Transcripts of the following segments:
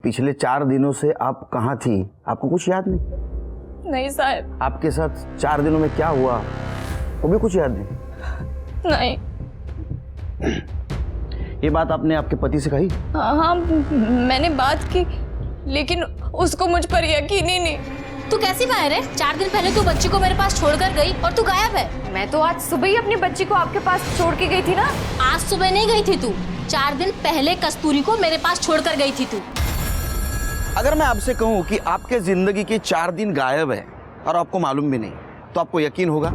पिछले 4 दिनों से आप कहाँ थी? आपको कुछ याद नहीं? नहीं साहब। आपके साथ 4 दिनों में क्या हुआ वो भी कुछ याद नहीं? नहीं। ये बात आपने आपके पति से कही? हाँ, मैंने बात की, लेकिन उसको मुझ पर यकीन ही नहीं। तू कैसी बाहर है? 4 दिन पहले तू बच्ची को मेरे पास छोड़कर गई और तू गायब है। मैं तो आज सुबह ही अपनी बच्ची को आपके पास छोड़ के गई थी ना। आज सुबह नहीं गई थी तू, 4 दिन पहले कस्तूरी को मेरे पास छोड़कर गई थी तू। अगर मैं आपसे कहूं कि आपके जिंदगी के 4 दिन गायब है और आपको मालूम भी नहीं, तो आपको यकीन होगा?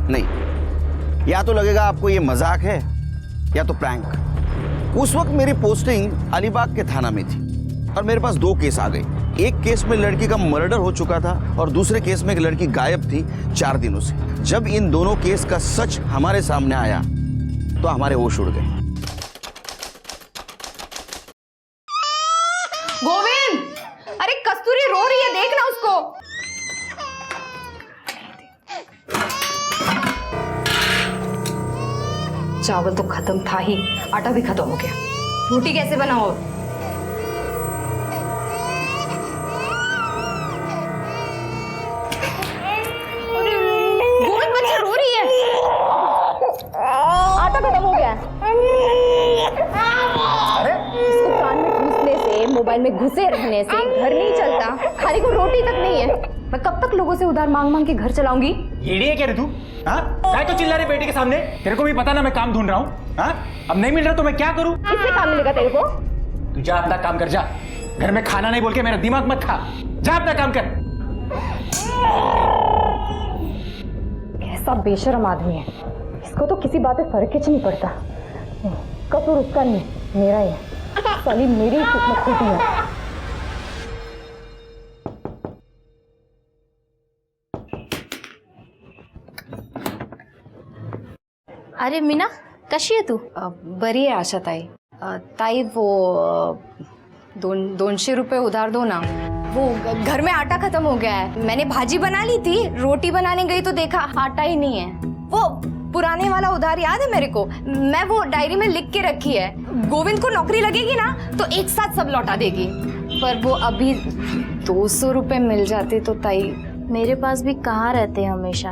नहीं, या तो लगेगा आपको ये मजाक है या तो प्रैंक। उस वक्त मेरी पोस्टिंग अलीबाग के थाना में थी और मेरे पास 2 केस आ गए। एक केस में लड़की का मर्डर हो चुका था और दूसरे केस में एक लड़की गायब थी 4 दिनों से। जब इन दोनों केस का सच हमारे सामने आया तो हमारे होश उड़ गए। गोविंद, अरे कस्तूरी रो रही है, देखना उसको। चावल तो खत्म था ही, आटा भी खत्म हो गया। रोटी कैसे बनाओ? गोविंद, बच्ची रो रही है। आटा खत्म हो गया। इसको कान में घुसने से, मोबाइल में घुसे रहने से घर नहीं चलता। खाने को रोटी तक नहीं है। मैं कब तक लोगों से उधार मांग मांग के घर चलाऊंगी? एड़ी है क्या रे तू? हाँ, काय तो चिल्ला रही बेटी के सामने? तेरे को भी पता ना मैं काम ढूंढ रहा हूँ। हाँ, अब नहीं मिल रहा तो मैं क्या करूँ? किससे काम मिलेगा तेरे को? तू जा अपना काम कर, जा। घर में खाना नहीं बोल के मेरा दिमाग मत खा। जा अपना काम कर। कैसा बेशर्म आदमी है, इसको तो किसी बात पे फर्क ही नहीं पड़ता। कसूर उसका नहीं, मेरा ही है। साली मेरी किस्मत खोटी है। अरे मीना, कशी आहे तू? बरी आहे आशा ताई। ताई वो 200 रुपये उधार दो ना। वो घर में आटा खत्म हो गया है। मैंने भाजी बना ली थी, रोटी बनाने गई तो देखा आटा ही नहीं है। वो पुराने वाला उधार याद है मेरे को, मैं वो डायरी में लिख के रखी है। गोविंद को नौकरी लगेगी ना तो एक साथ सब लौटा देगी। पर वो अभी 200 रुपये मिल जाते तो ताई। मेरे पास भी कहाँ रहते हैं हमेशा।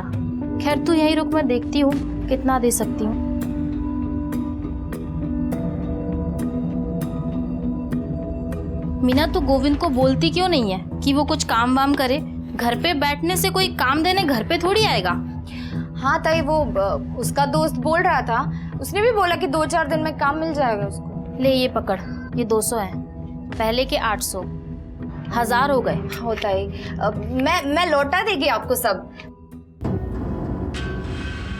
खैर तू यहीं रुक, मैं देखती हूँ कितना दे सकती हूँ। मीना, तू गोविंद को बोलती क्यों नहीं है कि वो कुछ काम वाम करे? घर पे बैठने से कोई काम देने घर पे थोड़ी आएगा। हाँ ताई, वो उसका दोस्त बोल रहा था, उसने भी बोला कि 2-4 दिन में काम मिल जाएगा उसको। ले ये पकड़, ये 200 है, पहले के 800, 1000 हो गए। हो ताई, मैं लौटा देगी आपको सब।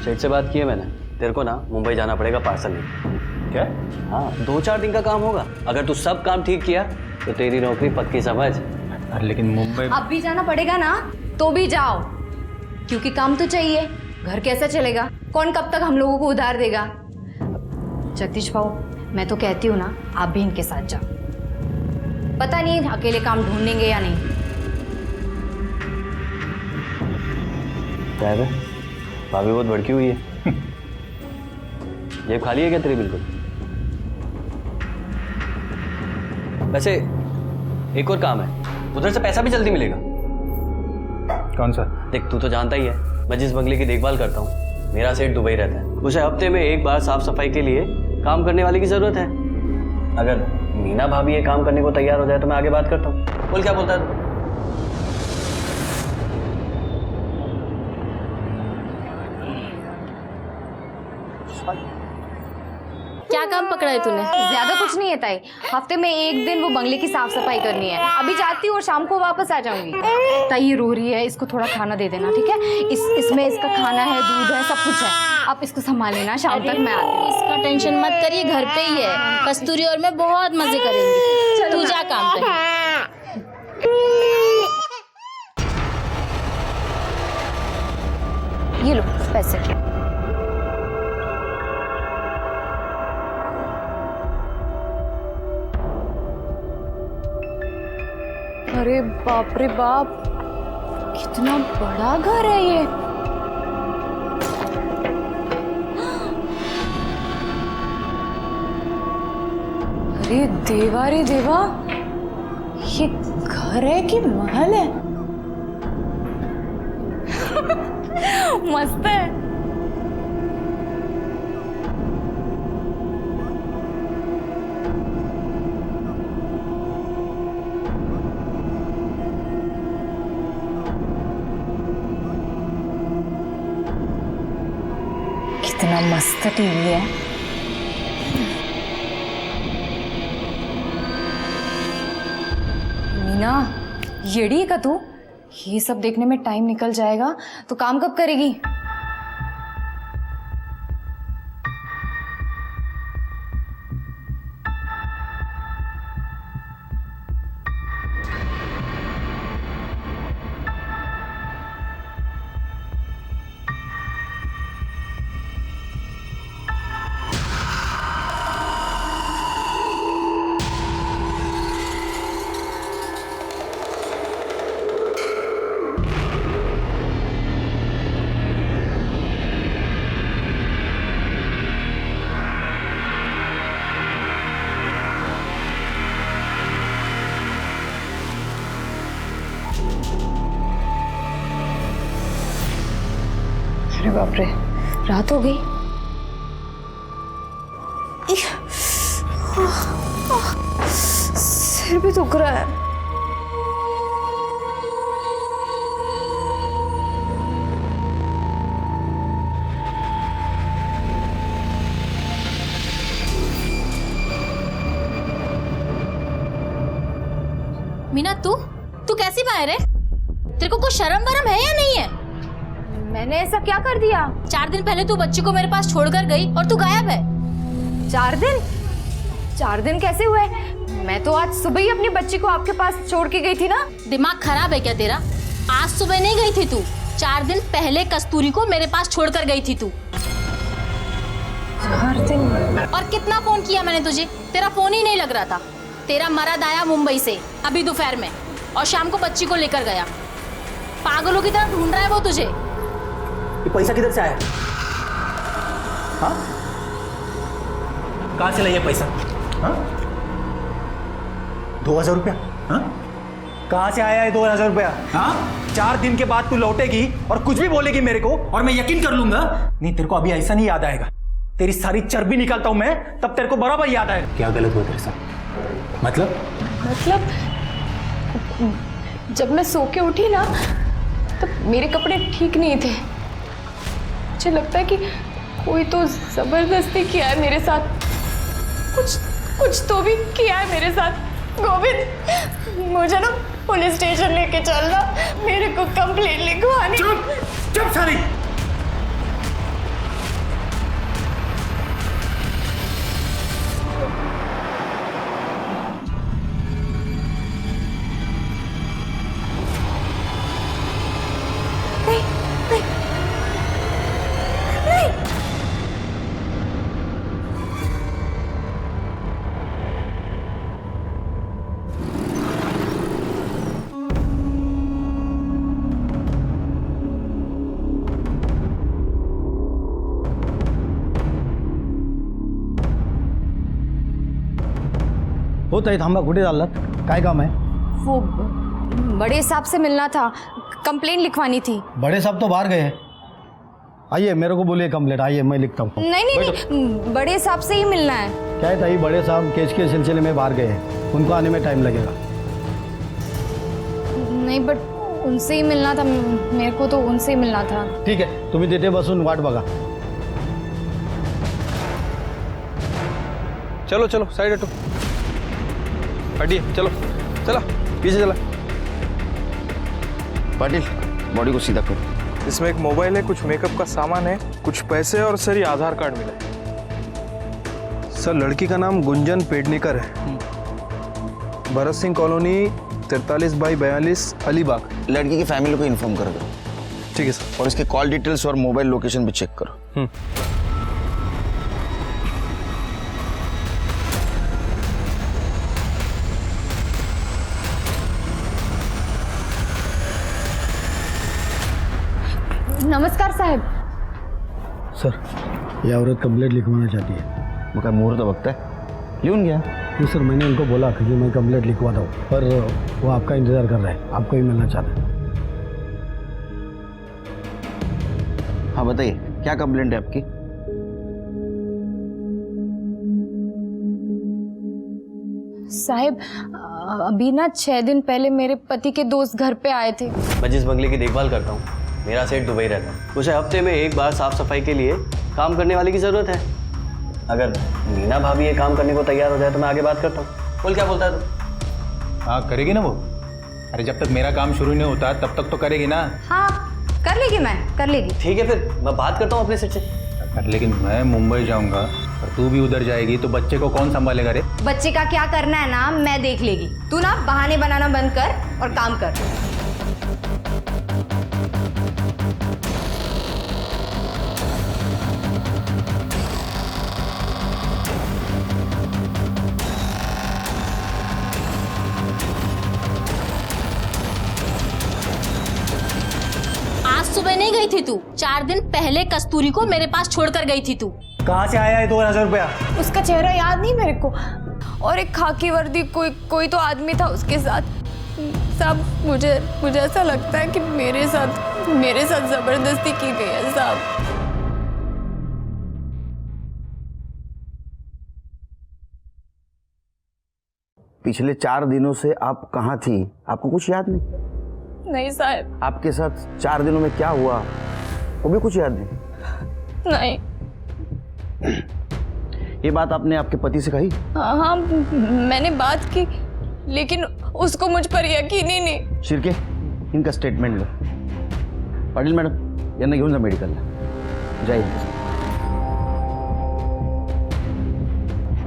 सेठ से बात की है मैंने, तेरे को ना मुंबई जाना पड़ेगा पार्सल लेके। क्या? हाँ, 2-4 दिन का काम होगा। अगर तू सब काम ठीक किया तो तेरी नौकरी पक्की समझ। अरे लेकिन मुंबई अब भी जाना पड़ेगा ना, तो भी जाओ, क्योंकि काम तो चाहिए। घर कैसा चलेगा? कौन कब तक हम लोगों को उधार देगा? जगदीश भाऊ, मैं तो कहती हूँ ना, आप भी इनके साथ जाओ। पता नहीं अकेले काम ढूंढेंगे या नहीं। क्या है? भाभी बहुत भड़की हुई है। ये खाली है क्या तेरी? बिल्कुल। वैसे एक और काम है, उधर से पैसा भी जल्दी मिलेगा। कौन सा? देख, तू तो जानता ही है मैं जिस बंगले की देखभाल करता हूँ, मेरा सेठ दुबई रहता है। उसे हफ्ते में एक बार साफ सफाई के लिए काम करने वाले की जरूरत है। अगर मीना भाभी ये काम करने को तैयार हो जाए तो मैं आगे बात करता हूँ। बोल, क्या बोलता है तू? क्या काम पकड़ा है तूने? ज्यादा कुछ नहीं है ताई, हफ्ते में एक दिन वो बंगले की साफ सफाई करनी है। अभी जाती हूँ और शाम को वापस आ जाऊंगी। ताई ये रो रही है, इसको थोड़ा खाना दे देना, ठीक है? इसमें इसका खाना है, दूध है, सब कुछ है। आप इसको संभाल लेना, शाम तक मैं आती हूँ। इसका टेंशन मत करिए, घर पे ही है। कस्तूरी और मैं बहुत मजे करेंगे। तू जा काम पे। ये लो पैसे। अरे बाप रे बाप, कितना बड़ा घर है ये। अरे देवा रे देवा, ये घर है कि महल है? मस्त है। कितना मस्त टीवी है। मीना, येड़ी है का तू? ये सब देखने में टाइम निकल जाएगा तो काम कब करेगी? अरे बाप रे, रात हो गई। सिर भी दुख रहा है। मीना, तू कैसी बाहर है? तेरे को कुछ शर्म वरम है या नहीं है? मैंने ऐसा क्या कर दिया? 4 दिन पहले तू बच्ची को मेरे पास छोड़कर गई और तू गायब है। 4 दिन? 4 दिन कैसे हुए? मैं तो आज सुबह ही अपनी बच्ची को आपके पास छोड़ के गई थी ना। दिमाग खराब है क्या तेरा? आज सुबह नहीं गई थी तू, 4 दिन पहले कस्तूरी को मेरे पास छोड़कर गई थी तू। 4 दिन? और कितना फोन किया मैंने तुझे, तेरा फोन ही नहीं लग रहा था। तेरा मर्द आया मुंबई से अभी दोपहर में और शाम को बच्ची को लेकर गया। पागलों की तरह ढूंढ रहा है वो तुझे। ये पैसा किधर से आया? हाँ? कहाँ से लाया पैसा? हाँ? 2000 रुपया? हाँ? कहाँ से आया है 2000 रुपया? हाँ? 4 दिन के बाद तू लौटेगी और कुछ भी बोलेगी मेरे को और मैं यकीन कर लूंगा। नहीं, तेरे को अभी ऐसा नहीं याद आएगा। तेरी सारी चर्बी निकालता हूं मैं, तब तेरे को बराबर याद आएगा। क्या गलत हुआ तेरे साथ? मतलब जब मैं सो के उठी ना, तब मेरे कपड़े ठीक नहीं थे। मुझे लगता है कि कोई तो जबरदस्ती किया है मेरे साथ। कुछ तो भी किया है मेरे साथ। गोविंद, मुझे ना पुलिस स्टेशन लेके चलना, मेरे को कंप्लेंट लिखवानी। चुप सारी। हो ताई, थांबा. कुठे चाललात? काय काम है? वो बड़े साहब से मिलना था, कंप्लेंट लिखवानी थी। बड़े साहब तो बाहर गए हैं. आइए, मेरे को बोलिए कंप्लेंट. आइए, मैं लिखता हूँ. नहीं, बड़े साहब से ही मिलना है। क्या है ताई, बड़े साहब केस के सिलसिले में बाहर गए हैं. उनको आने में टाइम लगेगा. नहीं, बट उनसे ही मिलना था, मेरे को तो उनसे ही मिलना था। ठीक है, तुम्ही तिथे बसून वाट बघा. चलो चलो साइड हटो, हटिए. चलो चला, पीछे चला. पाटिल, बॉडी को सीधा करो. इसमें एक मोबाइल है, कुछ मेकअप का सामान है, कुछ पैसे और सर ये आधार कार्ड मिला है. सर, लड़की का नाम गुंजन पेडनेकर है, भरत सिंह कॉलोनी 43/42 अलीबाग. लड़की की फैमिली को इन्फॉर्म कर दो. ठीक है सर. और इसके कॉल डिटेल्स और मोबाइल लोकेशन भी चेक करो. नमस्कार साहेब. सर, ये औरत कंप्लेंट लिखवाना चाहती है. मग काय मुहूर्त बघताय? लिहून घ्या. जी सर, मैंने उनको बोला कि मैं कंप्लेंट लिखवा दूँ, पर वो आपका इंतज़ार कर रहे हैं, आपको ही मिलना चाहते हैं। हाँ बताइए, क्या कंप्लेंट है आपकी? साहब, अभी ना 6 दिन पहले मेरे पति के दोस्त घर पे आए थे। मैं जिस बंगले की देखभाल करता हूँ, मेरा सेठ दुबई रहता है। उसे हफ्ते में एक बार साफ सफाई के लिए काम करने वाले की ज़रूरत है। अगर मीना भाभी ये काम करने को तैयार हो जाए तो मैं आगे बात करता हूँ। बोल, क्या बोलता है तू? हाँ करेगी ना वो। अरे जब तक मेरा काम शुरू नहीं होता तब तक तो करेगी ना। हाँ कर लेगी, मैं कर लेगी। ठीक है, फिर मैं बात करता हूँ अपने सेठ से। लेकिन मैं मुंबई जाऊंगा और तू भी उधर जाएगी तो बच्चे को कौन संभालेगा रे? बच्चे का क्या करना है ना, मैं देख लेगी। तू ना बहाने बनाना बंद कर और काम कर। आज सुबह नहीं गई थी तू? 4 दिन पहले कस्तूरी को मेरे पास छोड़कर गई थी तू। कहाँ से आया है 2000 रुपया? उसका चेहरा याद नहीं मेरे को, और एक खाकी वर्दी कोई तो आदमी था उसके साथ। साहब मुझे ऐसा लगता है कि मेरे साथ जबरदस्ती की गई है साहब। पिछले 4 दिनों से आप कहाँ थी, आपको कुछ याद नहीं? नहीं साहब। आपके साथ 4 दिनों में क्या हुआ वो भी कुछ याद नहीं? नहीं। ये बात आपने आपके पति से कही? हाँ मैंने बात की, लेकिन उसको मुझ पर यकीन ही नहीं। शिर्के, इनका स्टेटमेंट लो। पाटिल मॅडम, यांना घेऊन जा मेडिकलला, जाइए।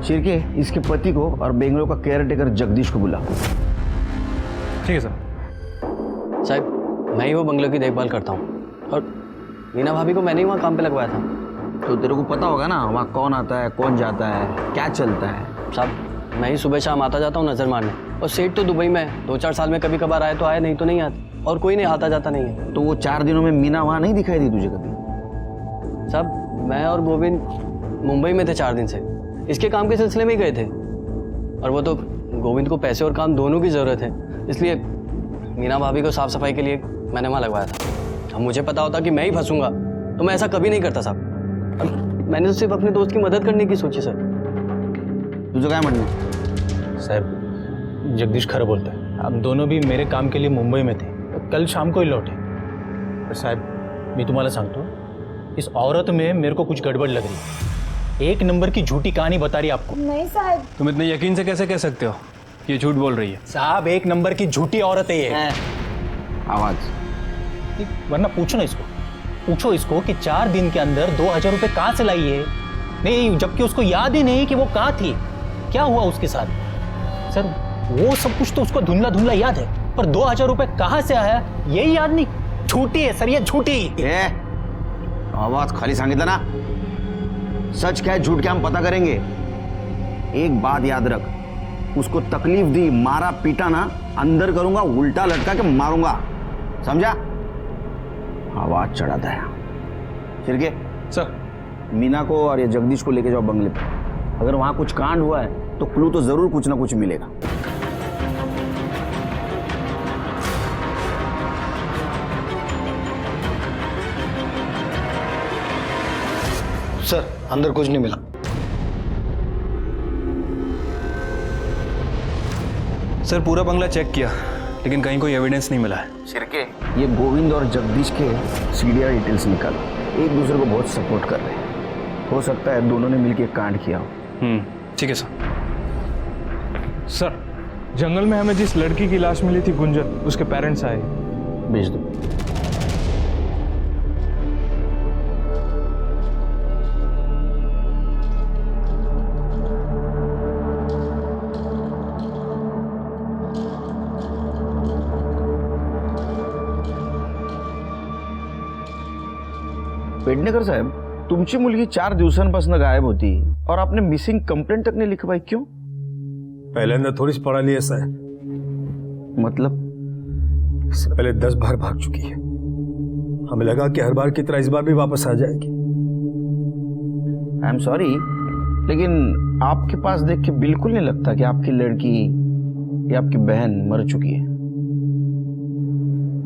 शिर्के, इसके पति को और बेंगलोर का केयर टेकर जगदीश को बुला। ठीक है सर। साहब, मैं ही वो बंगले की देखभाल करता हूँ और मीना भाभी को मैंने ही वहाँ काम पे लगवाया था। तो तेरे को पता होगा ना वहाँ कौन आता है, कौन जाता है, क्या चलता है? साहब, मैं ही सुबह शाम आता जाता हूँ नज़र मारने, और सेठ तो दुबई में है। 2-4 साल में कभी कभार आए तो आए, नहीं तो नहीं आते, और कोई नहीं आता जाता नहीं है। तो वो 4 दिनों में मीना वहाँ नहीं दिखाई दी तुझे कभी? साहब, मैं और गोविंद मुंबई में थे 4 दिन से, इसके काम के सिलसिले में ही गए थे, और वो तो गोविंद को पैसे और काम दोनों की ज़रूरत है, इसलिए मीना भाभी को साफ सफाई के लिए मैंने वहाँ लगवाया था। अब मुझे पता होता कि मैं ही फंसूंगा तो मैं ऐसा कभी नहीं करता साहब। मैंने तो सिर्फ अपने दोस्त की मदद करने की सोची सर। तुझं काय म्हणणं आहे? साहब, जगदीश खरं बोलता है। हम दोनों भी मेरे काम के लिए मुंबई में थे, कल शाम को ही लौटे। पर साहब, मैं तुम्हाला सांगतो, इस औरत में मेरे को कुछ गड़बड़ लग रही है। 1 नंबर की झूठी कहानी बता रही है आपको। नहीं साहब। तुम इतने यकीन से कैसे कह सकते हो ये झूठ बोल रही है? साहब, 1 नंबर की झूठी औरत है ये। आवाज। वरना पूछो ना इसको, पूछो इसको कि 4 दिन के अंदर 2000 रुपये कहाँ से लाई है। नहीं, जबकि उसको याद ही नहीं कि वो कहाँ थी, क्या हुआ उसके साथ। सर, वो सब कुछ तो उसको धुंधला धुंधला याद है, पर 2000 रुपये कहाँ से आया यही याद नहीं। झूठी है सर, ये झूठी। आवाज खाली सांगितलं ना, सच क्या है झूठ क्या हम पता करेंगे। एक बात याद रख, उसको तकलीफ दी, मारा पीटा ना, अंदर करूंगा, उल्टा लटका के मारूंगा, समझा? आवाज चढ़ाता है। शिर्के सर। मीना को और ये जगदीश को लेके जाओ बंगले पे। अगर वहां कुछ कांड हुआ है तो क्लू तो जरूर कुछ ना कुछ मिलेगा। सर, अंदर कुछ नहीं मिला। सर, पूरा बंगला चेक किया लेकिन कहीं कोई एविडेंस नहीं मिला है। शिर्के, ये गोविंद और जगदीश के सीडीआर डिटेल्स निकालो, एक दूसरे को बहुत सपोर्ट कर रहे हैं। हो सकता है दोनों ने मिलकर कांड किया हो। ठीक है सर। सर, जंगल में हमें जिस लड़की की लाश मिली थी गुंजन, उसके पेरेंट्स आए। भेज दो। पेडणेकर साहेब, तुमची मुलगी 4 दिवसांपासून गायब होती और आपने मिसिंग कंप्लेंट तक नहीं लिखवाई, क्यों? पहले थोड़ी पढ़ा लिया ऐसा है, मतलब? इससे पहले 10 बार भाग चुकी है। हमें लगा कि हर बार की तरह इस बार भी वापस आ जाएगी। आई एम सॉरी, लेकिन आपके पास देख के बिल्कुल नहीं लगता कि आपकी लड़की या आपकी बहन मर चुकी है।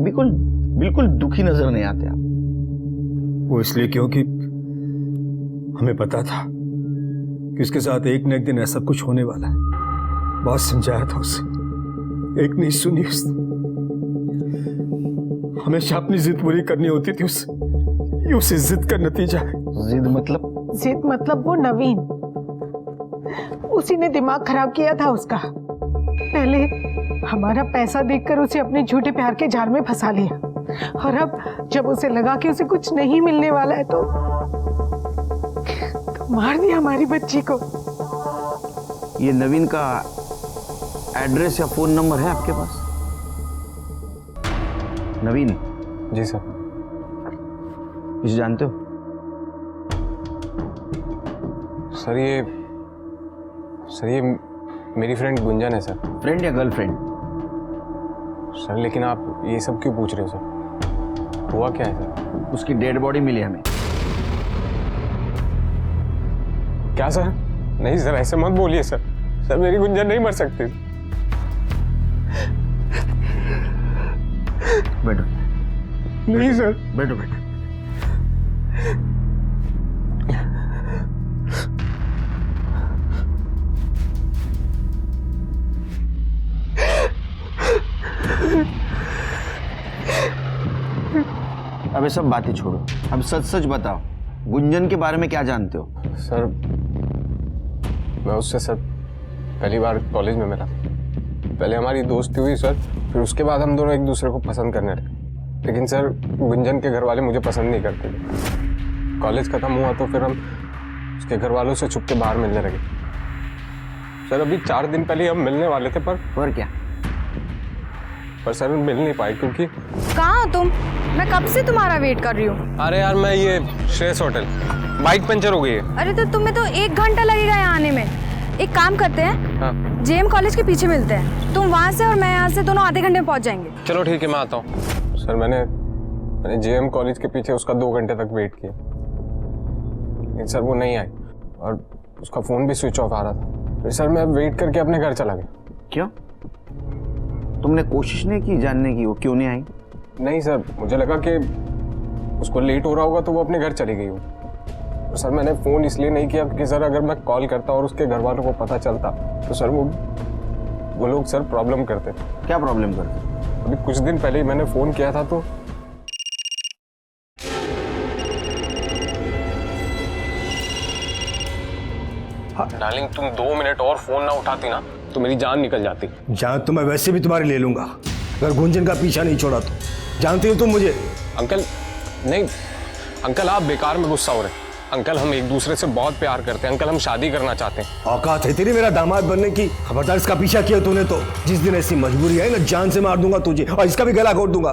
बिल्कुल बिल्कुल दुखी नजर नहीं आते आप। वो इसलिए क्योंकि हमें पता था कि उसके साथ एक न एक दिन ऐसा कुछ होने वाला है। बहुत समझाया था उसे, एक नहीं सुनी उसने। हमेशा अपनी जिद पूरी करनी होती थी उससे, ये उसे जिद का नतीजा है। जिद मतलब? जिद मतलब वो नवीन, उसी ने दिमाग खराब किया था उसका। पहले हमारा पैसा देखकर उसे अपने झूठे प्यार के जाल में फंसा लिया, और अब जब उसे लगा कि उसे कुछ नहीं मिलने वाला है तो मार दिया हमारी बच्ची को। ये नवीन का एड्रेस या फोन नंबर है आपके पास? नवीन? जी सर। इसे जानते हो? सर ये मेरी फ्रेंड गुंजन है सर। फ्रेंड या गर्लफ्रेंड? सर लेकिन आप ये सब क्यों पूछ रहे हो सर? हुआ क्या है सर? उसकी डेड बॉडी मिली हमें। क्या सर? नहीं सर, ऐसे मत बोलिए सर। सर मेरी गुंजन नहीं मर सकती। बैठो। नहीं सर। बैठो बैठो। अब ये सब बातें छोड़ो, अब सच सच बताओ, गुंजन के बारे में क्या जानते हो? सर मैं उससे सर पहली बार कॉलेज में मिला। पहले हमारी दोस्ती हुई सर, फिर उसके बाद हम दोनों एक दूसरे को पसंद करने लगे। लेकिन सर गुंजन के घर वाले मुझे पसंद नहीं करते थे। कॉलेज खत्म हुआ तो फिर हम उसके घर वालों से छुप के बाहर मिलने लगे। सर अभी 4 दिन पहले हम मिलने वाले थे, पर क्या? पर सर मिल नहीं पाए क्योंकि। कहाँ हो तुम? मैं कब से तुम्हारा वेट कर रही हूँ। अरे यार मैं ये श्रेयस होटल, बाइक पंचर हो गई है। अरे तो तुम्हें तो 1 घंटा लगेगा यहाँ आने में। एक काम करते हैं, हाँ। जेएम कॉलेज के पीछे मिलते हैं। तुम वहाँ से और मैं यहाँ से, दोनों आधे घंटे में पहुँच जाएंगे। चलो ठीक है, मैं आता हूँ। सर मैंने जेएम कॉलेज के पीछे उसका 2 घंटे तक वेट किया, लेकिन सर वो नहीं आई और उसका फ़ोन भी स्विच ऑफ आ रहा था। फिर सर मैं वेट करके अपने घर चला गया। क्यों? तुमने कोशिश नहीं की जानने की वो क्यों नहीं आई? नहीं सर, मुझे लगा कि उसको लेट हो रहा होगा तो वो अपने घर चली गई हो। तो सर मैंने फ़ोन इसलिए नहीं किया क्योंकि सर अगर मैं कॉल करता और उसके घर वालों को पता चलता तो सर वो लोग सर प्रॉब्लम करते। क्या प्रॉब्लम करते? अभी कुछ दिन पहले ही मैंने फ़ोन किया था तो डार्लिंग तुम 2 मिनट और फ़ोन ना उठाती ना तो मेरी जान निकल जाती। जान तो मैं वैसे भी तुम्हारी ले लूंगा अगर गुंजन का पीछा नहीं छोड़ा तो। जानती हो तुम मुझे? अंकल नहीं, अंकल आप बेकार में गुस्सा हो रहे हैं। अंकल हम एक दूसरे से बहुत प्यार करते हैं। अंकल हम शादी करना चाहते हैं। औकात है तेरी मेरा दामाद बनने की? खबरदार इसका पीछा किया तूने तो जिस दिन ऐसी मजबूरी आई ना जान से मार दूंगा तुझे और इसका भी गला घोट दूंगा।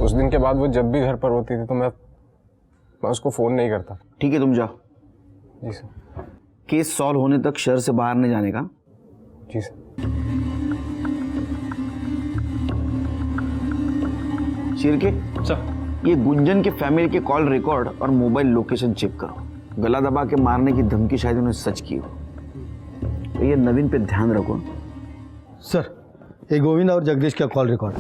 उस दिन के बाद वो जब भी घर पर होती थी तो मैं उसको फ़ोन नहीं करता। ठीक है तुम जाओ। जी सर। केस सॉल्व होने तक शहर से बाहर नहीं जाने का। जी सर। शिरके सर ये गुंजन के फैमिली के कॉल रिकॉर्ड और मोबाइल लोकेशन चेक करो। गला दबा के मारने की धमकी शायद उन्हें सच की हो, तो ये नवीन पे ध्यान रखो। सर ये गोविंद और जगदीश का कॉल रिकॉर्ड।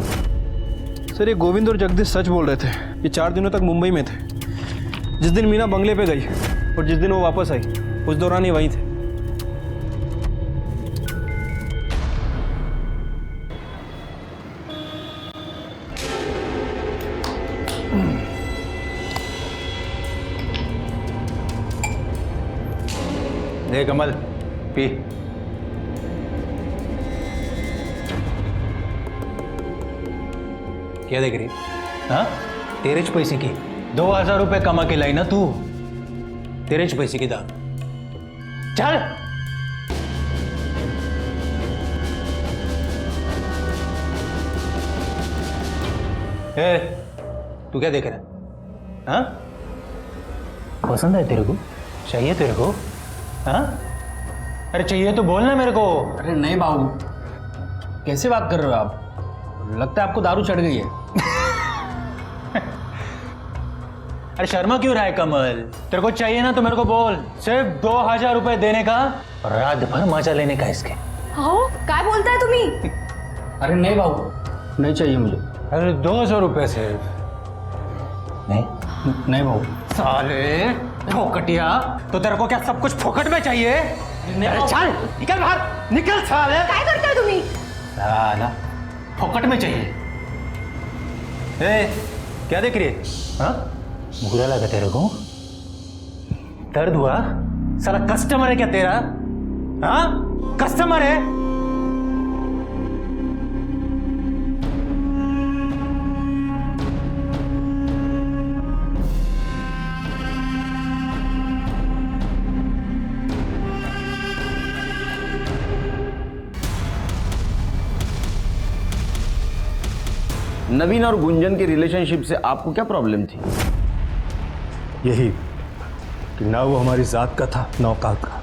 सर ये गोविंद और जगदीश सच बोल रहे थे। ये 4 दिनों तक मुंबई में थे। जिस दिन मीना बंगले पे गई और जिस दिन वो वापस आई उस दौरान ही वहीं थे। दे कमल पी। क्या देख रही? हाँ तेरे च पैसे की 2000 रुपये कमा के लाई ना तू। तेरे च पैसे की दारू। चल ए, तू क्या देख रहा है? हाँ पसंद है तेरे को? चाहिए तेरे को? हाँ अरे चाहिए तो बोलना मेरे को। अरे नहीं बाबू, कैसे बात कर रहे हो आप? लगता है आपको दारू चढ़ गई है। अरे शर्मा क्यों रहा है कमल? तेरे को चाहिए ना तो मेरे को बोल। सिर्फ 2000 रुपए देने का और रात भर मजा लेने का इसके। हो काय बोलता है तुम्ही? अरे नहीं बाबू, नहीं चाहिए मुझे। अरे 200 रुपए सिर्फ। नहीं बाबू। साले फोकटिया, तो तेरे को क्या सब कुछ फोकट में चाहिए? अरे चल निकल बाहर, निकल साले। काय करताय तुम्ही? साला फोकट में चाहिए। ए, क्या देख रही है? हाँ, बुरा लगा तेरे को? दर्द हुआ? साला कस्टमर है क्या तेरा? हाँ, कस्टमर है? नवीन और गुंजन के रिलेशनशिप से आपको क्या प्रॉब्लम थी? यही कि ना वो हमारी जात का था ना औकात का।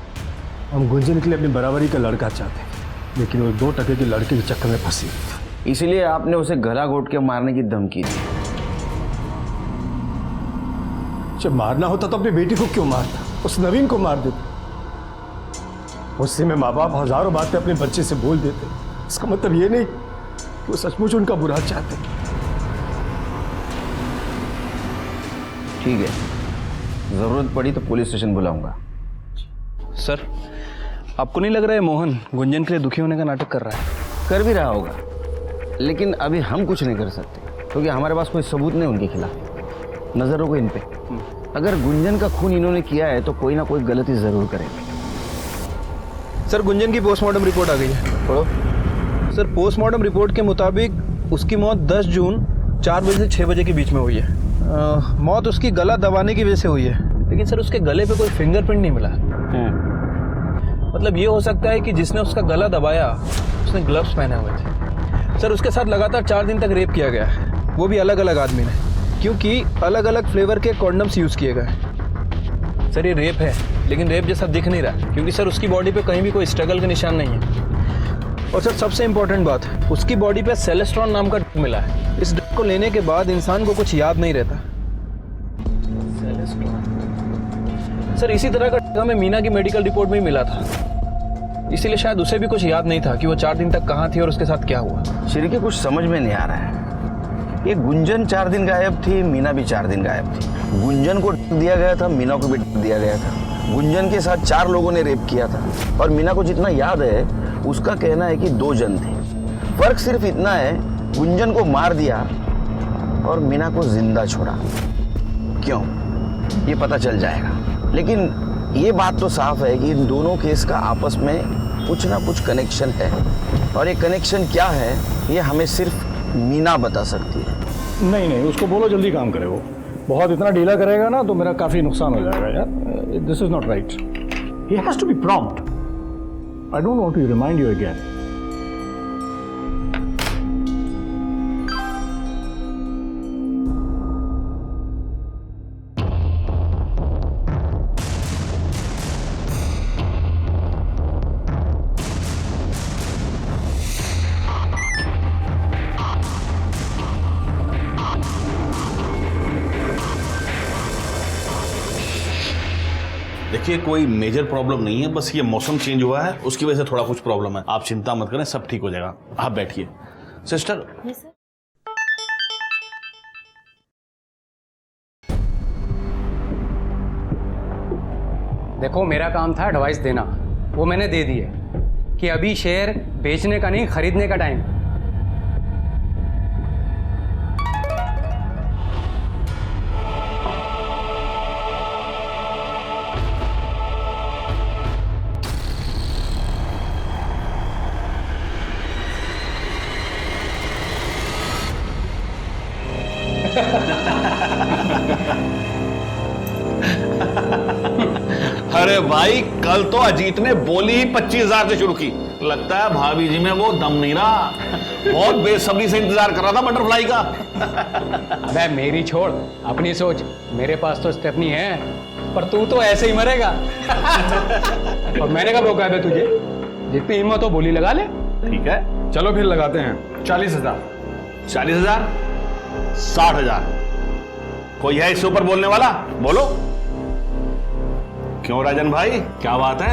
हम गुंजन के लिए अपनी बराबरी का लड़का चाहते थे, लेकिन वो 2 टके के लड़के के चक्कर में फंसी हुई थी। इसलिए आपने उसे गला घोट के मारने की धमकी दी। जब मारना होता तो अपनी बेटी को क्यों मारता? उस नवीन को मार देते। उससे में माँ बाप हजारों बातें अपने बच्चे से बोल देते। इसका मतलब ये नहीं कि वो सचमुच उनका बुरा चाहते। ठीक है, जरूरत पड़ी तो पुलिस स्टेशन बुलाऊंगा। सर, आपको नहीं लग रहा है मोहन गुंजन के लिए दुखी होने का नाटक कर रहा है? कर भी रहा होगा, लेकिन अभी हम कुछ नहीं कर सकते क्योंकि हमारे पास कोई सबूत नहीं उनके खिलाफ। नजर रखो इन पे। अगर गुंजन का खून इन्होंने किया है तो कोई ना कोई गलती जरूर करेंगे। सर, गुंजन की पोस्टमार्टम रिपोर्ट आ गई है। पढ़ो। सर, पोस्टमार्टम रिपोर्ट के मुताबिक उसकी मौत 10 जून 4 बजे से 6 बजे के बीच में हुई है। मौत उसकी गला दबाने की वजह से हुई है, लेकिन सर उसके गले पे कोई फिंगरप्रिंट नहीं मिला। मतलब ये हो सकता है कि जिसने उसका गला दबाया उसने ग्लव्स पहने हुए थे। सर, उसके साथ लगातार 4 दिन तक रेप किया गया है, वो भी अलग अलग आदमी ने, क्योंकि अलग अलग फ्लेवर के कॉन्डम्स यूज़ किए गए। सर, ये रेप है, लेकिन रेप जैसा दिख नहीं रहा, क्योंकि सर उसकी बॉडी पे कहीं भी कोई स्ट्रगल का निशान नहीं है। और सर, सबसे इंपॉर्टेंट बात, उसकी बॉडी पे सेलेस्ट्रॉन नाम का ड्रग मिला है। इस ड्रग को लेने के बाद इंसान को कुछ याद नहीं रहता। सर, इसी तरह का ड्रग हमें मीना की मेडिकल रिपोर्ट में ही मिला था, इसीलिए शायद उसे भी कुछ याद नहीं था कि वो 4 दिन तक कहाँ थी और उसके साथ क्या हुआ। श्री कुछ समझ में नहीं आ रहा है। ये गुंजन 4 दिन गायब थी, मीना भी 4 दिन गायब थी। गुंजन को दिया गया था, मीना को भी दिया गया था। गुंजन के साथ 4 लोगों ने रेप किया था और मीना को जितना याद है उसका कहना है कि 2 जन थे। फर्क सिर्फ इतना है, गुंजन को मार दिया और मीना को जिंदा छोड़ा। क्यों, ये पता चल जाएगा। लेकिन ये बात तो साफ है कि इन दोनों केस का आपस में कुछ ना कुछ कनेक्शन है, और ये कनेक्शन क्या है ये हमें सिर्फ मीना बता सकती है। नहीं, उसको बोलो जल्दी काम करे। वो बहुत इतना ढीला करेगा ना तो मेरा काफ़ी नुकसान हो जाएगा यार। This is not right. He has to be prompt. I don't want to remind you again. देखिए, कोई मेजर प्रॉब्लम नहीं है, बस ये मौसम चेंज हुआ है उसकी वजह से थोड़ा कुछ प्रॉब्लम है। आप चिंता मत करें, सब ठीक हो जाएगा। आप बैठिए। सिस्टर, देखो, मेरा काम था एडवाइस देना, वो मैंने दे दी है कि अभी शेयर बेचने का नहीं खरीदने का टाइम। अरे भाई, कल तो अजीत ने बोली ही 25,000 से शुरू की। लगता है भाभी जी में वो दम नहीं रहा। बहुत बेसब्री से इंतजार कर रहा था बटरफ्लाई का। अबे मेरी छोड़, अपनी सोच। मेरे पास तो स्टेफनी है, पर तू तो ऐसे ही मरेगा। और मैंने कब रोका है तुझे? जितनी हिम्मत हो बोली लगा ले। ठीक है, चलो फिर लगाते हैं 40,000। 40,000, 60,000, कोई है इससे ऊपर बोलने वाला? बोलो। क्यों राजन भाई, क्या बात है?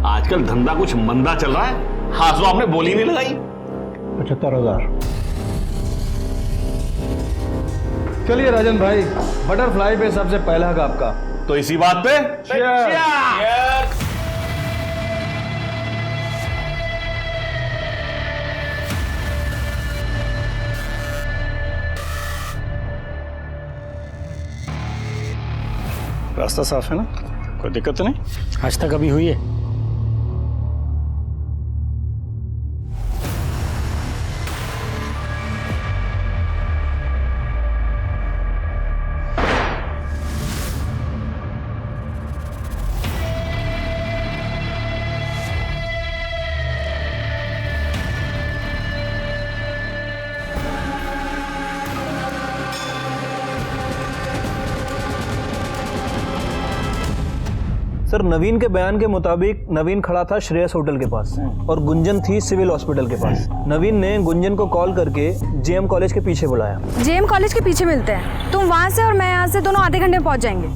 आजकल धंधा कुछ मंदा चल रहा है। हाँ, तो आपने बोली नहीं लगाई। 75,000। चलिए राजन भाई, बटरफ्लाई पे सबसे पहला हक आपका। तो इसी बात पे रास्ता साफ है ना? कोई दिक्कत तो नहीं? आज तक अभी हुई है? सर, नवीन के बयान के मुताबिक नवीन खड़ा था श्रेयस होटल के पास और गुंजन थी सिविल हॉस्पिटल के पास। नवीन ने गुंजन को कॉल करके जेएम कॉलेज के पीछे बुलाया। जेएम कॉलेज के पीछे मिलते हैं, तुम वहां से और मैं यहाँ से, दोनों आधे घंटे में पहुंच जाएंगे।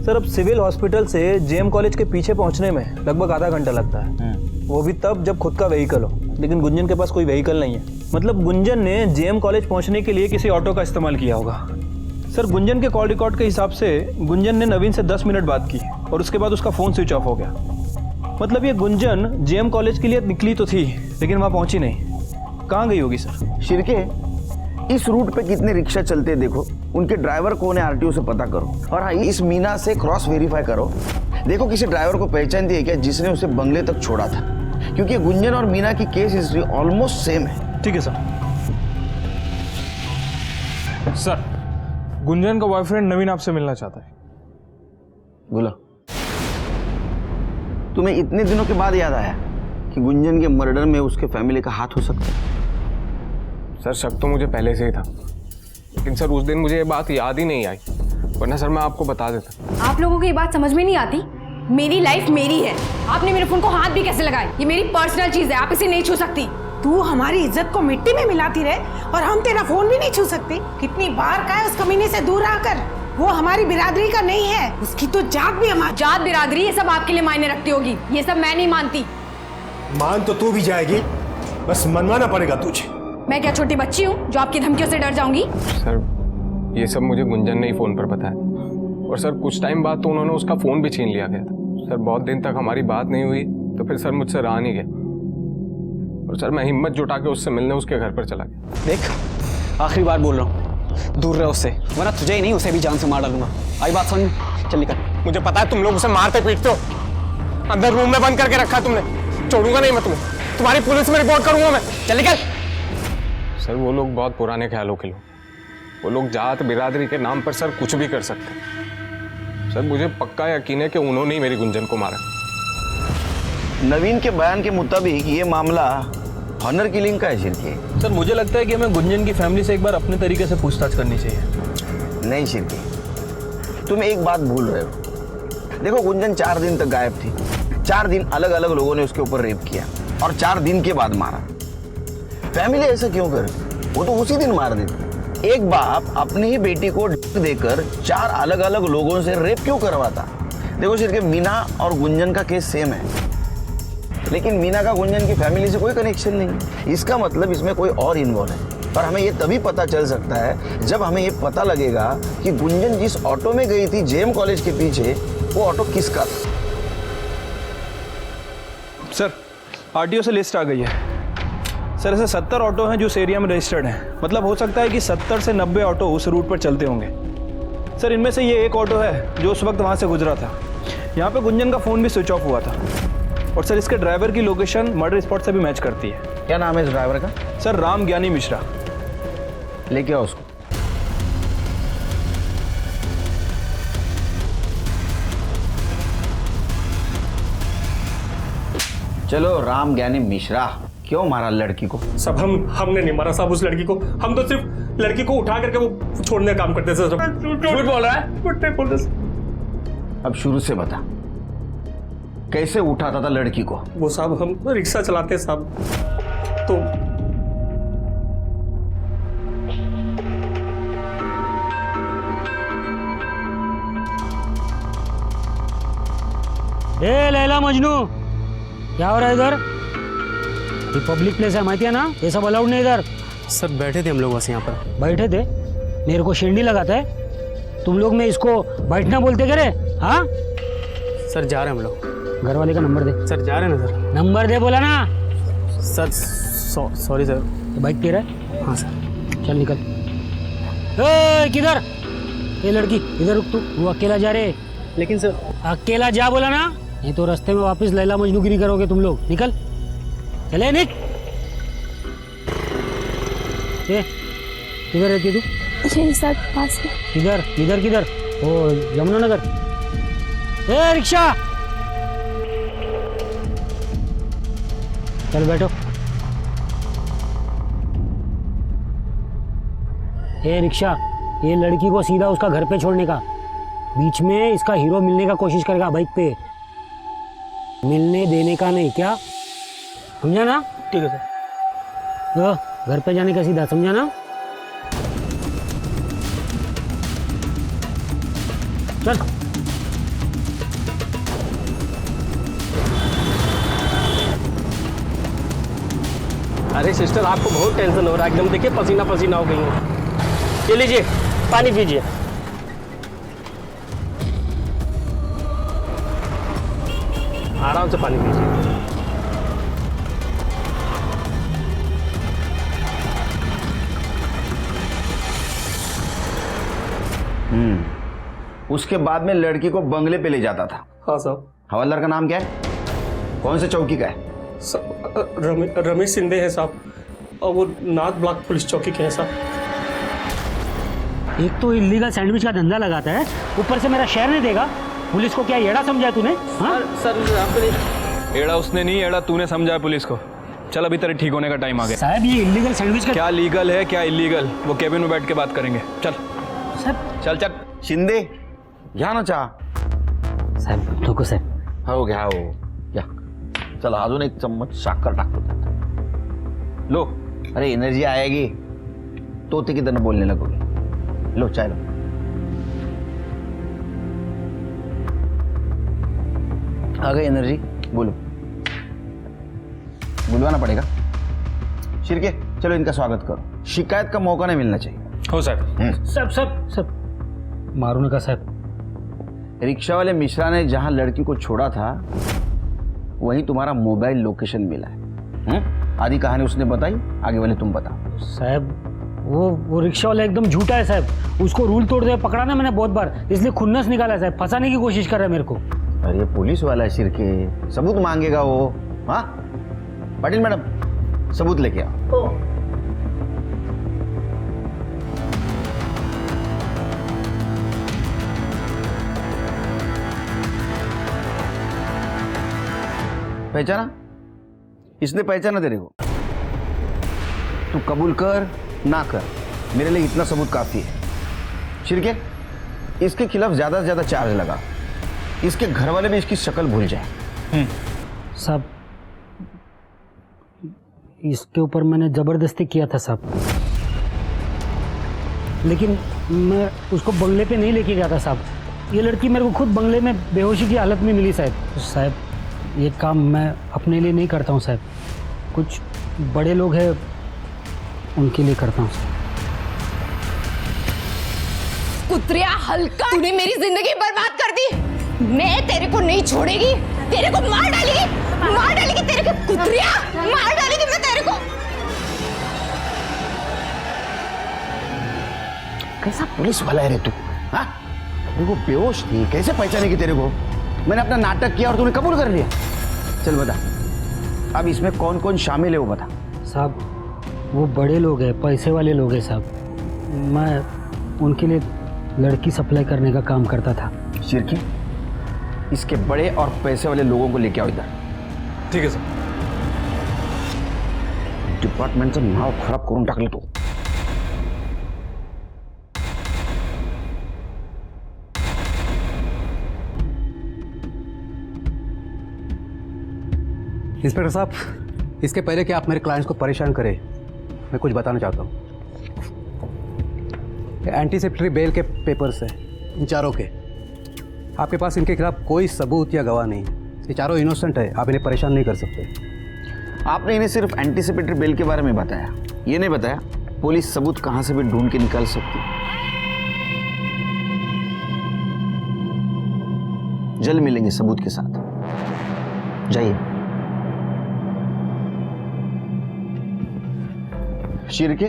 सर, अब सिविल हॉस्पिटल से जेएम कॉलेज के पीछे पहुंचने में लगभग आधा घंटा लगता है, वो भी तब जब खुद का व्हीकल हो। लेकिन गुंजन के पास कोई व्हीकल नहीं है, मतलब गुंजन ने जेएम कॉलेज पहुंचने के लिए किसी ऑटो का इस्तेमाल किया होगा। सर, गुंजन के कॉल रिकॉर्ड के हिसाब से गुंजन ने नवीन से 10 मिनट बात की और उसके बाद उसका फ़ोन स्विच ऑफ हो गया। मतलब ये गुंजन जेएम कॉलेज के लिए निकली तो थी, लेकिन वहाँ पहुँची नहीं। कहाँ गई होगी सर? शिरके, इस रूट पे कितने रिक्शा चलते हैं देखो, उनके ड्राइवर कौन है आरटीओ से पता करो। और हाँ, इस मीना से क्रॉस वेरीफाई करो, देखो किसी ड्राइवर को पहचानती है क्या जिसने उसे बंगले तक छोड़ा था, क्योंकि गुंजन और मीना की केस हिस्ट्री ऑलमोस्ट सेम है। ठीक है सर। सर, गुंजन का बॉयफ्रेंड नवीन आपसे मिलना चाहता है। बोलो। तुम्हें इतने दिनों के बाद याद आया कि गुंजन के मर्डर में उसके फैमिली का हाथ हो सकता है? सर, शक तो मुझे पहले से ही था, लेकिन सर उस दिन मुझे ये बात याद ही नहीं आई, वरना सर मैं आपको बता देता। आप लोगों को ये बात समझ में नहीं आती? मेरी लाइफ मेरी है, आपने मेरे फोन को हाथ भी कैसे लगाए? ये मेरी पर्सनल चीज है, आप इसे नहीं छू सकती। तू हमारी इज्जत को मिट्टी में मिलाती रहे और हम तेरा फोन भी नहीं छू सकते। कितनी बार कहा है उस कमीने से दूर रहकर, वो हमारी बिरादरी का नहीं है, उसकी तो जात भी हमारी। जात बिरादरी ये सब आपके लिए मायने रखती होगी, ये सब मैं नहीं मानती। मान तो तू भी जाएगी, बस मनवाना पड़ेगा तुझे। मैं क्या छोटी बच्ची हूँ जो आपकी धमकियों से डर जाऊंगी? सर, ये सब मुझे गुंजन ने ही फ़ोन पर बताया, और सर कुछ टाइम बाद तो उन्होंने उसका फ़ोन भी छीन लिया गया था। सर, बहुत दिन तक हमारी बात नहीं हुई, तो फिर सर मुझसे रहा नहीं गया, और सर मैं हिम्मत जुटा के उससे मिलने उसके घर पर चला गया। देख, आखिरी बार बोल रहा हूँ, दूर रहे उससे, वरना तुझे ही नहीं उसे भी जान से मार डालूंगा। आई बात समझ? चल निकल। मुझे पता है तुम लोग उसे मारते पीटते हो, अंदर रूम में बंद करके रखा तुमने। छोड़ूंगा नहीं मैं तुम्हें, तुम्हारी पुलिस में रिपोर्ट करूंगा मैं। चल निकल। सर, वो लोग बहुत पुराने ख्यालों के लोग, वो लोग जात बिरादरी के नाम पर सर कुछ भी कर सकते हैं। सर, मुझे पक्का यकीन है कि उन्होंने ही मेरी गुंजन को मारा। नवीन के बयान के मुताबिक ये मामला ऑनर किलिंग का है शिरके। सर, मुझे लगता है कि हमें गुंजन की फैमिली से एक बार अपने तरीके से पूछताछ करनी चाहिए। नहीं शिरके, तुम एक बात भूल रहे हो। देखो, गुंजन 4 दिन तक गायब थी, 4 दिन अलग अलग लोगों ने उसके ऊपर रेप किया और 4 दिन के बाद मारा। फैमिली ऐसा क्यों करे? वो तो उसी दिन मार देती। एक बाप अपनी ही बेटी को देकर 4 अलग अलग लोगों से रेप क्यों करवाता? देखो शिरके, मीना और गुंजन का केस सेम है, लेकिन मीना का गुंजन की फैमिली से कोई कनेक्शन नहीं। इसका मतलब इसमें कोई और इन्वॉल्व है, और हमें ये तभी पता चल सकता है जब हमें ये पता लगेगा कि गुंजन जिस ऑटो में गई थी जेएम कॉलेज के पीछे, वो ऑटो किसका था। सर, आरटीओ से लिस्ट आ गई है। सर, ऐसे 70 ऑटो हैं जो उस एरिया में रजिस्टर्ड हैं। मतलब हो सकता है कि 70 से 90 ऑटो उस रूट पर चलते होंगे। सर, इनमें से ये एक ऑटो है जो उस वक्त वहाँ से गुजरा था। यहाँ पे गुंजन का फ़ोन भी स्विच ऑफ हुआ था, और सर इसके ड्राइवर की लोकेशन मर्डर स्पॉट से भी मैच करती है। क्या नाम है इस ड्राइवर का? सर, राम ज्ञानी मिश्रा। लेके आओ उसको। चलो, राम ज्ञानी मिश्रा, क्यों मारा लड़की को? सब हमने नहीं मारा साहब उस लड़की को, हम तो सिर्फ लड़की को उठा करके वो छोड़ने का काम करते थे। झूठ बोल रहा है, झूठ नहीं बोल रहा। अब शुरू से बता, कैसे उठाता था लड़की को? वो साहब, हम रिक्शा चलाते साहब, तो ए लैला मजनू, क्या हो रहा है इधर? ये पब्लिक प्लेस है, माहिती है ना? ये सब अलाउड नहीं इधर। सर बैठे थे हम लोग बस यहाँ पर। बैठे थे? मेरे को शेंडी लगाता है? तुम लोग में इसको बैठना बोलते क्या रे? हाँ सर जा रहे हैं हम लोग। घर वाले का नंबर दे। सर जा रहे हैं ना सर। नंबर दे बोला ना। Sir sorry sir. तो बाइक तेरा है? हाँ सर। चल निकल। ए किधर? ये लड़की इधर रुक तू, वो अकेला जा रहे। लेकिन सर अकेला जा बोला ना, नहीं तो रास्ते में वापस लैला मजनूगिरी करोगे तुम लोग। निकल, चले निक। ए किधर रहती है तू? यही सर पास में। किधर किधर किधर? ओ यमुनानगर। ए रिक्शा, चल बैठो। ए रिक्शा, ये लड़की को सीधा उसका घर पे छोड़ने का, बीच में इसका हीरो मिलने का कोशिश करेगा बाइक पे, मिलने देने का नहीं, क्या समझा ना? ठीक है सर। तो घर पे जाने का सीधा, समझा ना? चल। अरे सिस्टर आपको बहुत टेंशन हो रहा है, एकदम देखिए पसीना पसीना हो गई है। ये लीजिए पानी पीजिए। आराम से पानी पीजिए। उसके बाद में लड़की को बंगले पे ले जाता था। हाँ साहब। हवलदार का नाम क्या है? कौन से चौकी का है? रमेश सिंधे है साहब, और वो नाथ ब्लॉक पुलिस चौकी के हैं साहब। एक तो इलीगल सैंडविच का धंधा लगाता है, ऊपर से मेरा शहर नहीं देगा। पुलिस को क्या येड़ा समझा तूने? हाँ सर आपने एड़ा उसने नहीं, एड़ा तूने समझा है पुलिस को। चल अभी तेरे ठीक होने का टाइम आ गया। साहब ये इलीगल सैंडविच का क्या लीगल है क्या इलीगल, वो केबिन में बैठ के बात करेंगे। चल सर। चल चल। शिंदे घ्या ना चहा. साहेब नको साहेब. हो घ्या हो घ्या. चला अजून एक चम्मच साखर टाकतो त्यात. लो. अरे एनर्जी आएगी तो ते किधर बोलने लगोगे. लो चाय लो. आ गई एनर्जी. बोलो. बुलवाना पड़ेगा. शिरके चलो इनका स्वागत करो. शिकायत का मौका नहीं मिलना चाहिए. हो साहब. सब सब सब मारो नका साहब. रिक्शा वाले मिश्रा ने जहां लड़की को छोड़ा था वहीं तुम्हारा मोबाइल लोकेशन मिला है. आधी कहानी उसने बताई, आगे वाले तुम बताओ. साहब वो रिक्शा वाला एकदम झूठा है साहब. उसको रूल तोड़ते हुए पकड़ा ना मैंने बहुत बार, इसलिए खुन्नस निकाला है साहब. फंसाने की कोशिश कर रहा है मेरे को. अरे पुलिस वाला है शिरके, सबूत मांगेगा वो. हाँ पाटिल मैडम सबूत लेके आओ. पहचाना? इसने पहचाना तेरे को. तू कबूल कर ना कर, मेरे लिए इतना सबूत काफी है. शिरके इसके खिलाफ ज्यादा से ज्यादा चार्ज लगा. इसके घर वाले भी इसकी शक्ल भूल जाए. साहब इसके ऊपर मैंने जबरदस्ती किया था साहब, लेकिन मैं उसको बंगले पे नहीं लेके गया था साहब. ये लड़की मेरे को खुद बंगले में बेहोशी की हालत में मिली साहब. साहब ये काम मैं अपने लिए नहीं करता हूँ साहब, कुछ बड़े लोग हैं उनके लिए करता हूँ साहब. कुत्रिया हल्का, तूने मेरी जिंदगी बर्बाद कर दी. मैं तेरे को नहीं छोड़ेगी, तेरे को मार डालेगी तेरे को. कुत्रिया मार डालेगी मैं तेरे को. कैसा पुलिस वाला है रे तू? हाँ तेरे को बेहोश थी, कैसे पहचानेगी तेरे को? मैंने अपना नाटक किया और तूने कबूल कर लिया. चल बता अब इसमें कौन कौन शामिल है वो बता. साहब वो बड़े लोग हैं, पैसे वाले लोग हैं साहब. मैं उनके लिए लड़की सप्लाई करने का काम करता था. शिरकी इसके बड़े और पैसे वाले लोगों को लेके आओ इधर. ठीक है सर. डिपार्टमेंटचं नाव खराब करून टाकलं तू. इंस्पेक्टर साहब, इसके पहले कि आप मेरे क्लाइंट्स को परेशान करें, मैं कुछ बताना चाहता हूँ. एंटीसिपेटरी बेल के पेपर्स हैं इन चारों के. आपके पास इनके खिलाफ कोई सबूत या गवाह नहीं. ये चारों इनोसेंट है, आप इन्हें परेशान नहीं कर सकते। आपने इन्हें सिर्फ एंटीसिपेटरी बेल के बारे में बताया, ये नहीं बताया पुलिस सबूत कहां से भी ढूंढ के निकाल सकती। जल्द मिलेंगे सबूत के साथ, जाइए। शिर्के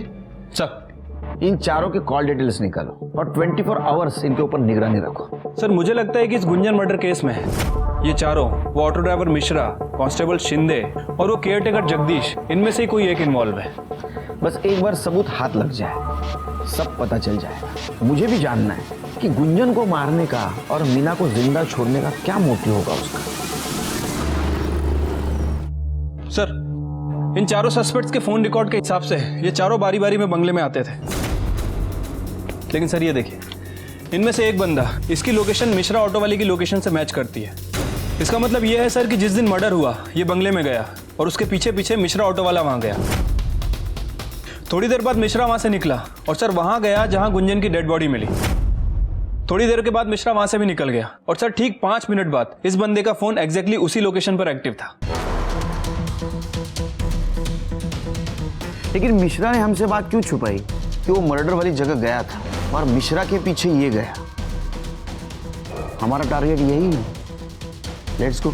सर, इन चारों के कॉल डिटेल्स निकालो और 24 आवर्स इनके ऊपर निगरानी रखो। सर मुझे लगता है कि इस गुंजन मर्डर केस में ये चारों, वो auto driver Mishra, constable Shinde और वो केयरटेकर जगदीश, इनमें से ही कोई एक इन्वॉल्व है। बस एक बार सबूत हाथ लग जाए सब पता चल जाएगा। मुझे भी जानना है कि गुंजन को मारने का और मीना को जिंदा छोड़ने का क्या मोटिव होगा उसका। सर, इन चारों सस्पेक्ट्स के फोन रिकॉर्ड के हिसाब से ये चारों बारी बारी में बंगले में आते थे। लेकिन सर ये देखिए, इनमें से एक बंदा, इसकी लोकेशन मिश्रा ऑटो वाले की लोकेशन से मैच करती है। इसका मतलब यह है सर कि जिस दिन मर्डर हुआ ये बंगले में गया और उसके पीछे पीछे मिश्रा ऑटो वाला वहां गया। थोड़ी देर बाद मिश्रा वहां से निकला और सर वहां गया जहां गुंजन की डेड बॉडी मिली। थोड़ी देर के बाद मिश्रा वहां से भी निकल गया और सर ठीक 5 मिनट बाद इस बंदे का फोन एग्जैक्टली उसी लोकेशन पर एक्टिव था। लेकिन मिश्रा ने हमसे बात क्यों छुपाई कि वो मर्डर वाली जगह गया था और मिश्रा के पीछे ये गया? हमारा टारगेट यही है। Let's go.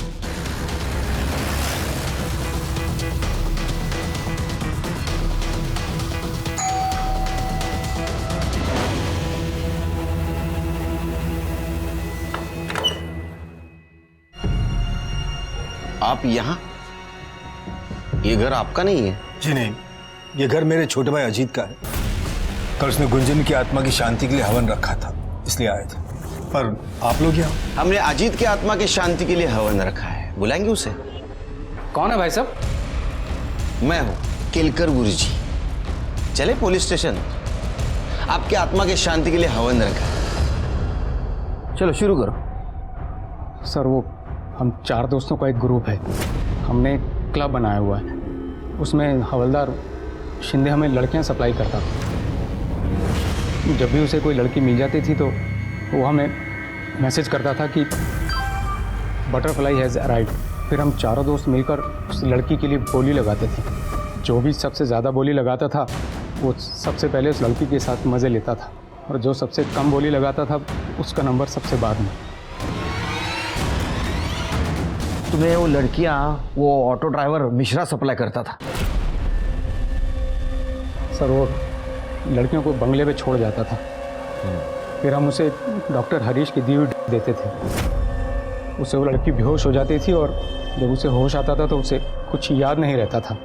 आप यहां? ये घर आपका नहीं है? जी नहीं, ये घर मेरे छोटे भाई अजीत का है। कल उसने गुंजन की आत्मा की शांति के लिए हवन रखा था, इसलिए आए थे। पर आप लोग यहाँ? हमने अजीत की आत्मा की शांति के लिए हवन रखा है, बुलाएंगे उसे। कौन है भाई साहब? मैं हूं केलकर गुरुजी। चले पुलिस स्टेशन, आपकी आत्मा की शांति के लिए हवन रखा है। चलो शुरू करो। सर वो हम 4 दोस्तों का एक ग्रुप है, हमने एक क्लब बनाया हुआ है, उसमें हवलदार शिंदे हमें लड़कियां सप्लाई करता था। जब भी उसे कोई लड़की मिल जाती थी तो वो हमें मैसेज करता था कि बटरफ्लाई हैज़ अराइव्ड। फिर हम चारों दोस्त मिलकर उस लड़की के लिए बोली लगाते थे। जो भी सबसे ज़्यादा बोली लगाता था वो सबसे पहले उस लड़की के साथ मज़े लेता था, और जो सबसे कम बोली लगाता था उसका नंबर सबसे बाद में। तुम्हें वो लड़कियां, वो ऑटो ड्राइवर मिश्रा सप्लाई करता था? सर वो लड़कियों को बंगले पे छोड़ जाता था, फिर हम उसे डॉक्टर हरीश की दी हुई देते थे। उससे वो लड़की बेहोश हो जाती थी और जब उसे होश आता था तो उसे कुछ याद नहीं रहता था।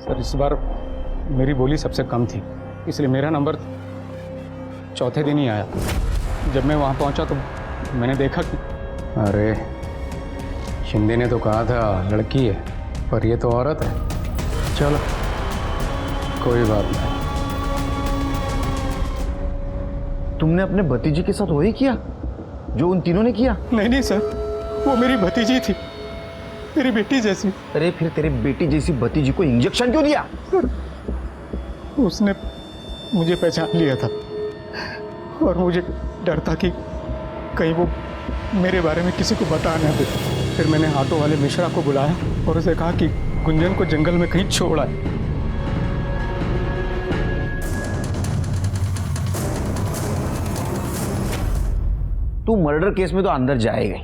सर इस बार मेरी बोली सबसे कम थी, इसलिए मेरा नंबर चौथे दिन ही आया। जब मैं वहाँ पहुँचा तो मैंने देखा कि अरे शिंदे ने तो कहा था लड़की है, पर ये तो औरत है। चलो कोई बात नहीं। तुमने अपने भतीजे के साथ वही किया जो उन तीनों ने किया? नहीं सर, वो मेरी भतीजी थी, मेरी बेटी जैसी। अरे फिर तेरे बेटी जैसी भतीजी को इंजेक्शन क्यों दिया? सर उसने मुझे पहचान लिया था और मुझे डर था कि कहीं वो मेरे बारे में किसी को बता ना दे। फिर मैंने ऑटो वाले मिश्रा को बुलाया और उसे कहा कि गुंजन को जंगल में कहीं छोड़ आए। तू मर्डर केस में तो अंदर जाएगा ही।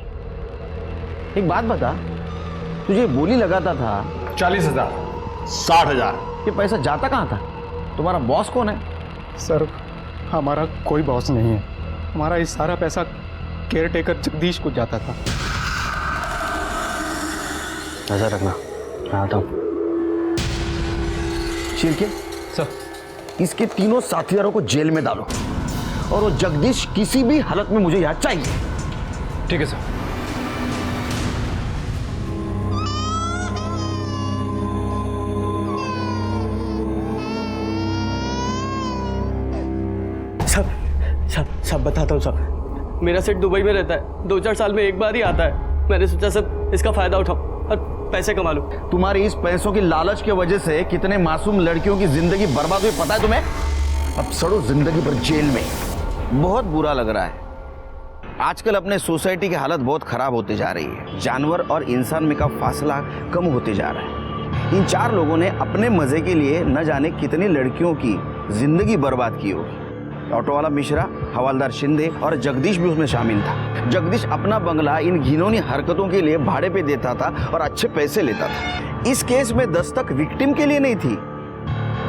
एक बात बता, तुझे बोली लगाता था 40,000, 60,000। ये पैसा जाता कहाँ था? तुम्हारा बॉस कौन है? सर हमारा कोई बॉस नहीं है, हमारा ये सारा पैसा केयरटेकर जगदीश को जाता था। ऐसा रखना, मैं आता हूँ। शिर्के सर, इसके तीनों साथियों को जेल में डालो और वो जगदीश किसी भी हालत में मुझे यहाँ चाहिए। ठीक है सर। सब बताता हूँ साहब। मेरा सेठ दुबई में रहता है, 2-4 साल में एक बार ही आता है। मैंने सोचा सब इसका फायदा उठाऊं और पैसे कमा लूं। तुम्हारी इस पैसों की लालच की वजह से कितने मासूम लड़कियों की जिंदगी बर्बाद हुई पता है तुम्हें? अब सड़ो जिंदगी भर जेल में। बहुत बुरा लग रहा है। आजकल अपने सोसाइटी की हालत बहुत खराब होते जा रही है। जानवर और इंसान में का फासला कम होते जा रहा है। इन 4 लोगों ने अपने मजे के लिए न जाने कितनी लड़कियों की जिंदगी बर्बाद की होगी। ऑटो वाला मिश्रा, हवालदार शिंदे और जगदीश भी उसमें शामिल था। जगदीश अपना बंगला इन घिनौनी हरकतों के लिए भाड़े पे देता था और अच्छे पैसे लेता था। इस केस में दस्तक विक्टिम के लिए नहीं थी,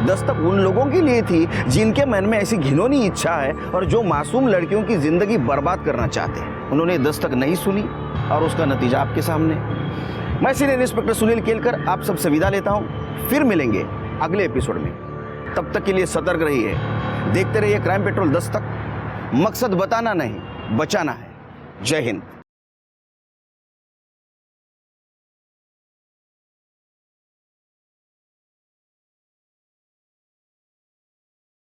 दस्तक उन लोगों के लिए थी जिनके मन में ऐसी घिनौनी इच्छा है और जो मासूम लड़कियों की जिंदगी बर्बाद करना चाहते हैं। उन्होंने दस्तक नहीं सुनी और उसका नतीजा आपके सामने। मैं सीनियर इंस्पेक्टर सुनील केलकर आप सबसे विदा लेता हूं। फिर मिलेंगे अगले एपिसोड में। तब तक के लिए सतर्क रहिए, देखते रहिए क्राइम पेट्रोल दस्तक। मकसद बताना नहीं, बचाना है। जय हिंद।